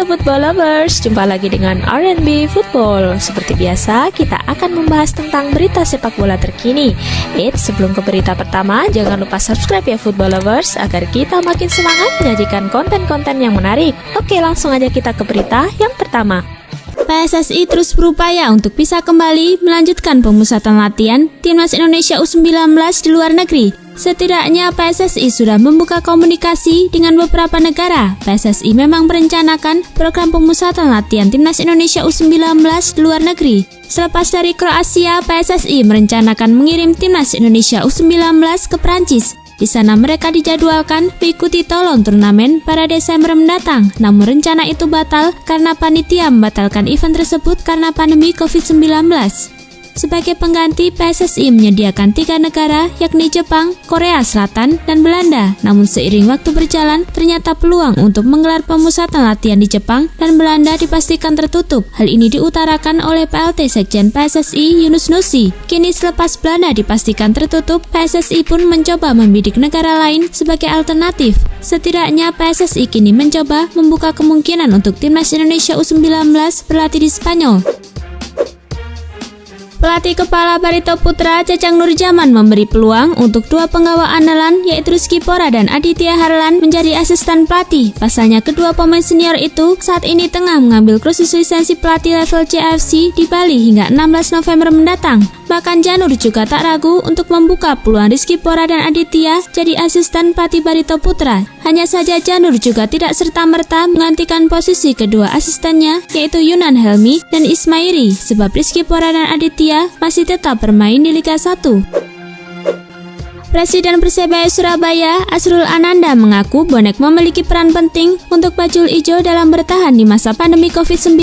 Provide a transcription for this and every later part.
Halo Football Lovers, jumpa lagi dengan R&B Football. Seperti biasa, kita akan membahas tentang berita sepak bola terkini. Sebelum ke berita pertama, jangan lupa subscribe ya Football Lovers, agar kita makin semangat menyajikan konten-konten yang menarik. Oke, langsung aja kita ke berita yang pertama. PSSI terus berupaya untuk bisa kembali melanjutkan pemusatan latihan Timnas Indonesia U19 di luar negeri. Setidaknya PSSI sudah membuka komunikasi dengan beberapa negara. PSSI memang merencanakan program pemusatan latihan Timnas Indonesia U19 di luar negeri. Selepas dari Kroasia, PSSI merencanakan mengirim Timnas Indonesia U19 ke Prancis. Di sana mereka dijadwalkan mengikuti Toulon turnamen pada Desember mendatang. Namun rencana itu batal karena panitia membatalkan event tersebut karena pandemi COVID-19. Sebagai pengganti, PSSI menyediakan 3 negara, yakni Jepang, Korea Selatan, dan Belanda. Namun seiring waktu berjalan, ternyata peluang untuk menggelar pemusatan latihan di Jepang dan Belanda dipastikan tertutup. Hal ini diutarakan oleh PLT Sekjen PSSI Yunus Nusi. Kini selepas Belanda dipastikan tertutup, PSSI pun mencoba membidik negara lain sebagai alternatif. Setidaknya PSSI kini mencoba membuka kemungkinan untuk Timnas Indonesia U19 berlatih di Spanyol. Pelatih kepala Barito Putra Jajang Nurjaman memberi peluang untuk 2 penggawa andalan yaitu Rizky Pora dan Aditya Harlan menjadi asisten pelatih. Pasalnya kedua pemain senior itu saat ini tengah mengambil kursus lisensi pelatih level CFC di Bali hingga 16 November mendatang. Bahkan Janur juga tak ragu untuk membuka peluang Rizky Pora dan Aditya jadi asisten pelatih Barito Putra. Hanya saja Janur juga tidak serta-merta menggantikan posisi kedua asistennya yaitu Yunan Helmi dan Ismairi sebab Rizky Pora dan Aditya masih tetap bermain di Liga 1. Presiden Persebaya Surabaya, Asrul Ananda mengaku bonek memiliki peran penting untuk Bajul Ijo dalam bertahan di masa pandemi COVID-19.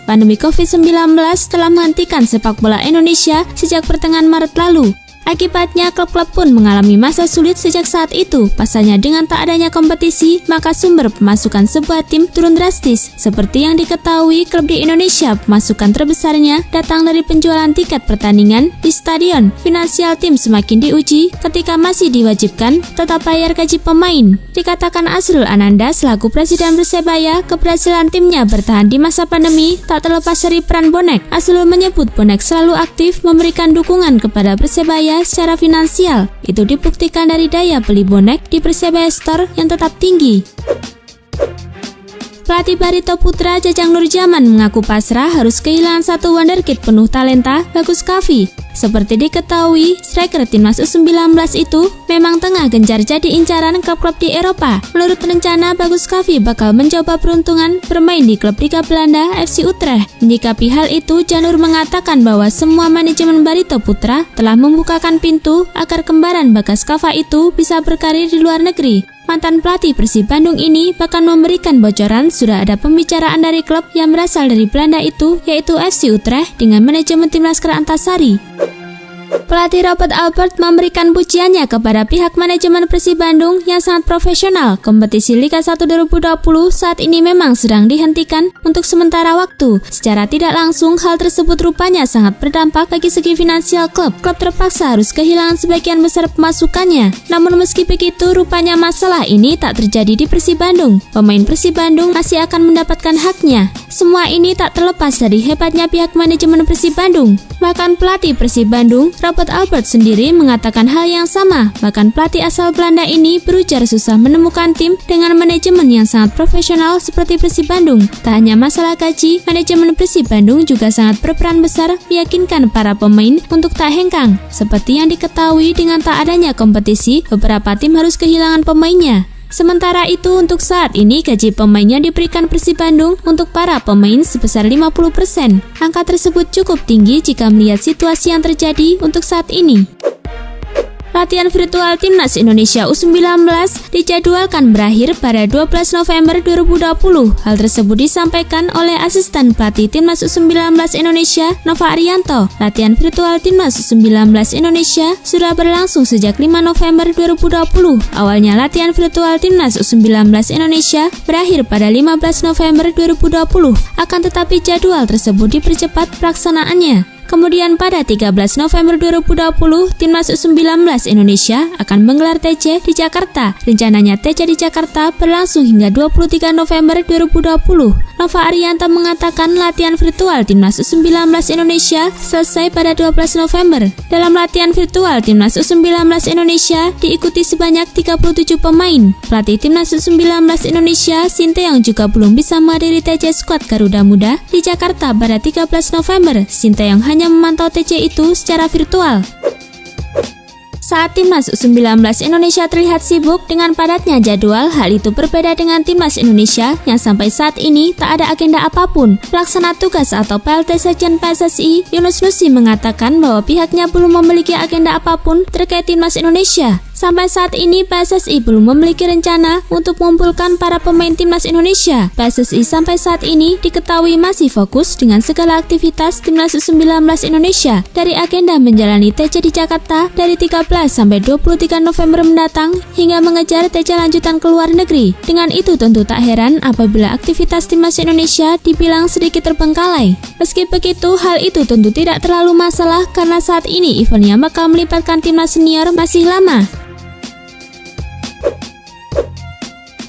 Pandemi COVID-19 telah menghentikan sepak bola Indonesia sejak pertengahan Maret lalu. Akibatnya, klub-klub pun mengalami masa sulit sejak saat itu. Pasalnya dengan tak adanya kompetisi, maka sumber pemasukan sebuah tim turun drastis. Seperti yang diketahui, klub di Indonesia pemasukan terbesarnya datang dari penjualan tiket pertandingan di stadion. Finansial tim semakin diuji ketika masih diwajibkan tetap bayar gaji pemain. Dikatakan Asrul Ananda selaku Presiden Persebaya, keberhasilan timnya bertahan di masa pandemi tak terlepas dari peran bonek. Asrul menyebut bonek selalu aktif memberikan dukungan kepada Persebaya secara finansial. Itu dibuktikan dari daya beli bonek di Persebaya Store yang tetap tinggi. Pelatih Barito Putra Jajang Nurjaman mengaku pasrah harus kehilangan satu wonderkid penuh talenta, Bagus Kavi. Seperti diketahui, striker Timnas U19 itu memang tengah gencar jadi incaran klub-klub di Eropa. Menurut rencana, Bagus Kavi bakal mencoba peruntungan bermain di klub Liga Belanda FC Utrecht. Menyikapi hal itu, Janur mengatakan bahwa semua manajemen Barito Putra telah membukakan pintu agar kembaran Bagas Kava itu bisa berkarir di luar negeri. Mantan pelatih Persib Bandung ini bahkan memberikan bocoran sudah ada pembicaraan dari klub yang berasal dari Belanda itu, yaitu FC Utrecht dengan manajemen tim Laskar Antasari. Pelatih Robert Albert memberikan pujiannya kepada pihak manajemen Persib Bandung yang sangat profesional. Kompetisi Liga 1 2020 saat ini memang sedang dihentikan untuk sementara waktu. Secara tidak langsung, hal tersebut rupanya sangat berdampak bagi segi finansial klub. Klub terpaksa harus kehilangan sebagian besar pemasukannya. Namun meski begitu, rupanya masalah ini tak terjadi di Persib Bandung. Pemain Persib Bandung masih akan mendapatkan haknya. Semua ini tak terlepas dari hebatnya pihak manajemen Persib Bandung. Bahkan pelatih Persib Bandung, Robert Albert sendiri mengatakan hal yang sama. Bahkan pelatih asal Belanda ini berujar susah menemukan tim dengan manajemen yang sangat profesional seperti Persib Bandung. Tak hanya masalah gaji, manajemen Persib Bandung juga sangat berperan besar meyakinkan para pemain untuk tak hengkang. Seperti yang diketahui, dengan tak adanya kompetisi, beberapa tim harus kehilangan pemainnya. Sementara itu, untuk saat ini gaji pemainnya diberikan Persib Bandung untuk para pemain sebesar 50%. Angka tersebut cukup tinggi jika melihat situasi yang terjadi untuk saat ini. Latihan virtual Timnas Indonesia U19 dijadwalkan berakhir pada 12 November 2020. Hal tersebut disampaikan oleh asisten pelatih Timnas U19 Indonesia, Nova Arianto. Latihan virtual Timnas U19 Indonesia sudah berlangsung sejak 5 November 2020. Awalnya latihan virtual Timnas U19 Indonesia berakhir pada 15 November 2020. Akan tetapi jadwal tersebut dipercepat pelaksanaannya. Kemudian pada 13 November 2020, Timnas U19 Indonesia akan menggelar TC di Jakarta. Rencananya TC di Jakarta berlangsung hingga 23 November 2020. Nova Arianto mengatakan latihan virtual Timnas U19 Indonesia selesai pada 12 November. Dalam latihan virtual Timnas U19 Indonesia diikuti sebanyak 37 pemain. Pelatih Timnas U19 Indonesia, Sinteyong, juga belum bisa menghadiri TC skuad Garuda Muda di Jakarta pada 13 November. Sinteyong hanya memantau TC itu secara virtual. Saat Timnas U19 Indonesia terlihat sibuk dengan padatnya jadwal, hal itu berbeda dengan Timnas Indonesia yang sampai saat ini tak ada agenda apapun. Pelaksana tugas atau PLT Sekjen PSSI, Yunus Nusi, mengatakan bahwa pihaknya belum memiliki agenda apapun terkait Timnas Indonesia. Sampai saat ini PSSI belum memiliki rencana untuk mengumpulkan para pemain Timnas Indonesia. PSSI sampai saat ini diketahui masih fokus dengan segala aktivitas Timnas U19 Indonesia, dari agenda menjalani TC di Jakarta dari 13 sampai 23 November mendatang hingga mengejar TC lanjutan ke luar negeri. Dengan itu tentu tak heran apabila aktivitas Timnas Indonesia dibilang sedikit terbengkalai. Meski begitu, hal itu tentu tidak terlalu masalah karena saat ini eventnya bakal melibatkan timnas senior masih lama.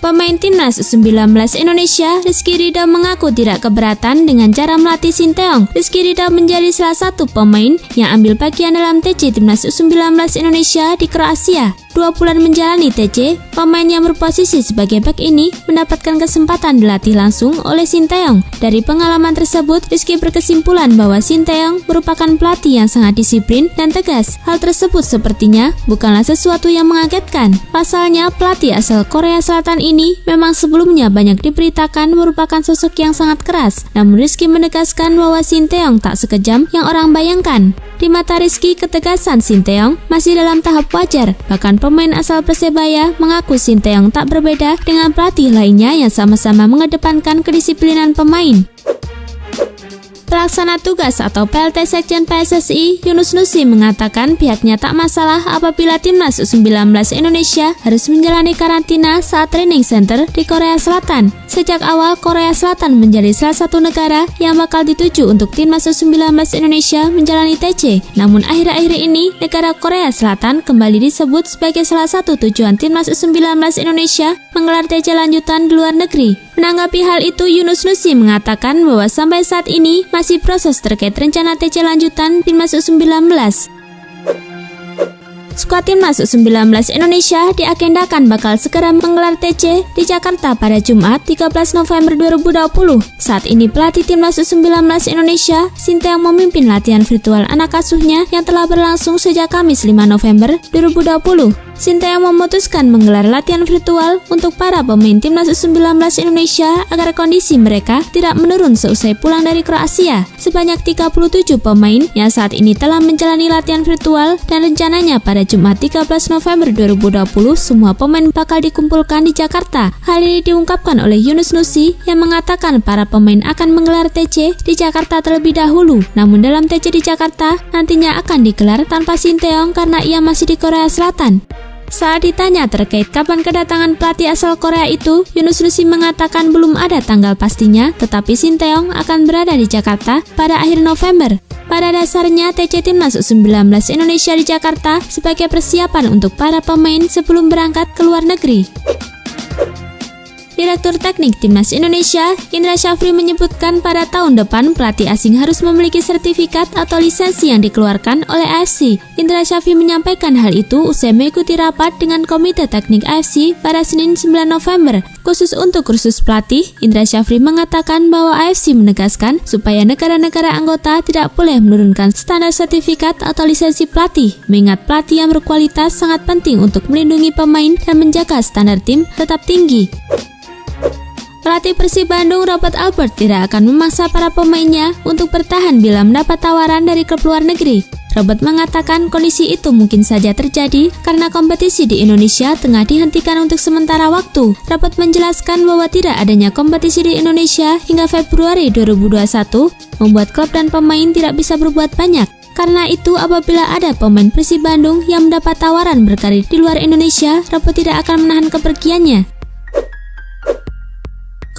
Pemain Timnas U19 Indonesia, Rizky Ridho, mengaku tidak keberatan dengan cara melatih Sinteyong. Rizky Ridho menjadi salah satu pemain yang ambil bagian dalam TC Timnas U19 Indonesia di Kroasia. 2 bulan menjalani TC, pemain yang berposisi sebagai bek ini mendapatkan kesempatan dilatih langsung oleh Sinteyong. Dari pengalaman tersebut, Rizky berkesimpulan bahwa Sinteyong merupakan pelatih yang sangat disiplin dan tegas. Hal tersebut sepertinya bukanlah sesuatu yang mengagetkan. Pasalnya, pelatih asal Korea Selatan ini memang sebelumnya banyak diberitakan merupakan sosok yang sangat keras. Namun Rizky menegaskan bahwa Sinteyong tak sekejam yang orang bayangkan. Di mata Rizky, ketegasan Sinteyong masih dalam tahap wajar. Bahkan pemain asal Persebaya mengaku Sinteyong tak berbeda dengan pelatih lainnya yang sama-sama mengedepankan kedisiplinan pemain. Pelaksana tugas atau PLT Sekjen PSSI, Yunus Nusi, mengatakan pihaknya tak masalah apabila Timnas U19 Indonesia harus menjalani karantina saat training center di Korea Selatan. Sejak awal, Korea Selatan menjadi salah satu negara yang bakal dituju untuk Timnas U19 Indonesia menjalani TC. Namun akhir-akhir ini, negara Korea Selatan kembali disebut sebagai salah satu tujuan Timnas U19 Indonesia menggelar TC lanjutan di luar negeri. Menanggapi hal itu, Yunus Nusi mengatakan bahwa sampai saat ini masih proses terkait rencana TC lanjutan Timnas U19. Skuad Timnas U19 Indonesia diagendakan bakal segera menggelar TC di Jakarta pada Jumat 13 November 2020. Saat ini pelatih Timnas U19 Indonesia, Sinteyong, memimpin latihan virtual anak asuhnya yang telah berlangsung sejak Kamis 5 November 2020. Sinteyong memutuskan menggelar latihan virtual untuk para pemain Timnas U19 Indonesia agar kondisi mereka tidak menurun seusai pulang dari Kroasia. Sebanyak 37 pemain yang saat ini telah menjalani latihan virtual dan rencananya pada Jumat 13 November 2020 semua pemain bakal dikumpulkan di Jakarta. Hal ini diungkapkan oleh Yunus Nusi yang mengatakan para pemain akan menggelar TC di Jakarta terlebih dahulu. Namun dalam TC di Jakarta nantinya akan digelar tanpa Sinteyong karena ia masih di Korea Selatan. Saat ditanya terkait kapan kedatangan pelatih asal Korea itu, Yunus Nusi mengatakan belum ada tanggal pastinya, tetapi Sinteyong akan berada di Jakarta pada akhir November. Pada dasarnya, TC Timnas U19 Indonesia di Jakarta sebagai persiapan untuk para pemain sebelum berangkat ke luar negeri. Direktur Teknik Timnas Indonesia, Indra Syafri, menyebutkan pada tahun depan pelatih asing harus memiliki sertifikat atau lisensi yang dikeluarkan oleh AFC. Indra Syafri menyampaikan hal itu usai mengikuti rapat dengan Komite Teknik AFC pada Senin 9 November. Khusus untuk kursus pelatih, Indra Syafri mengatakan bahwa AFC menegaskan supaya negara-negara anggota tidak boleh menurunkan standar sertifikat atau lisensi pelatih, mengingat pelatih yang berkualitas sangat penting untuk melindungi pemain dan menjaga standar tim tetap tinggi. Pelatih Persib Bandung, Robert Albert, tidak akan memaksa para pemainnya untuk bertahan bila mendapat tawaran dari klub luar negeri. Robert mengatakan kondisi itu mungkin saja terjadi karena kompetisi di Indonesia tengah dihentikan untuk sementara waktu. Robert menjelaskan bahwa tidak adanya kompetisi di Indonesia hingga Februari 2021 membuat klub dan pemain tidak bisa berbuat banyak. Karena itu, apabila ada pemain Persib Bandung yang mendapat tawaran berkarir di luar Indonesia, Robert tidak akan menahan kepergiannya.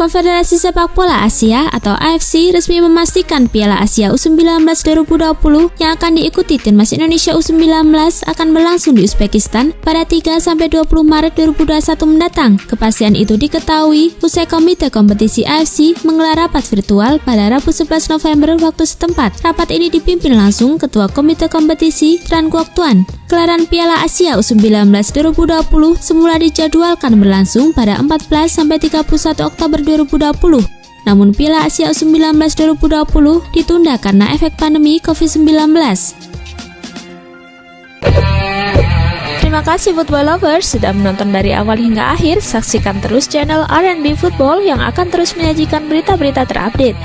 Konfederasi Sepak Bola Asia atau AFC resmi memastikan Piala Asia U19 2020 yang akan diikuti timnas Indonesia U19 akan berlangsung di Uzbekistan pada 3-20 Maret 2021 mendatang. Kepastian itu diketahui usai Komite Kompetisi AFC menggelar rapat virtual pada Rabu 11 November waktu setempat. Rapat ini dipimpin langsung Ketua Komite Kompetisi Tran Quoc Tuan. Gelaran Piala Asia U19 2020 semula dijadwalkan berlangsung pada 14-31 Oktober 2020. Namun Piala Asia U19 2020 ditunda karena efek pandemi COVID-19. Terima kasih Football Lovers sudah menonton dari awal hingga akhir. Saksikan terus channel R&B Football yang akan terus menyajikan berita-berita terupdate.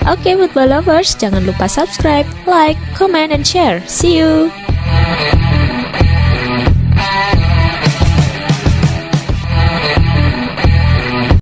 Oke Football Lovers, jangan lupa subscribe, like, comment, and share. See you!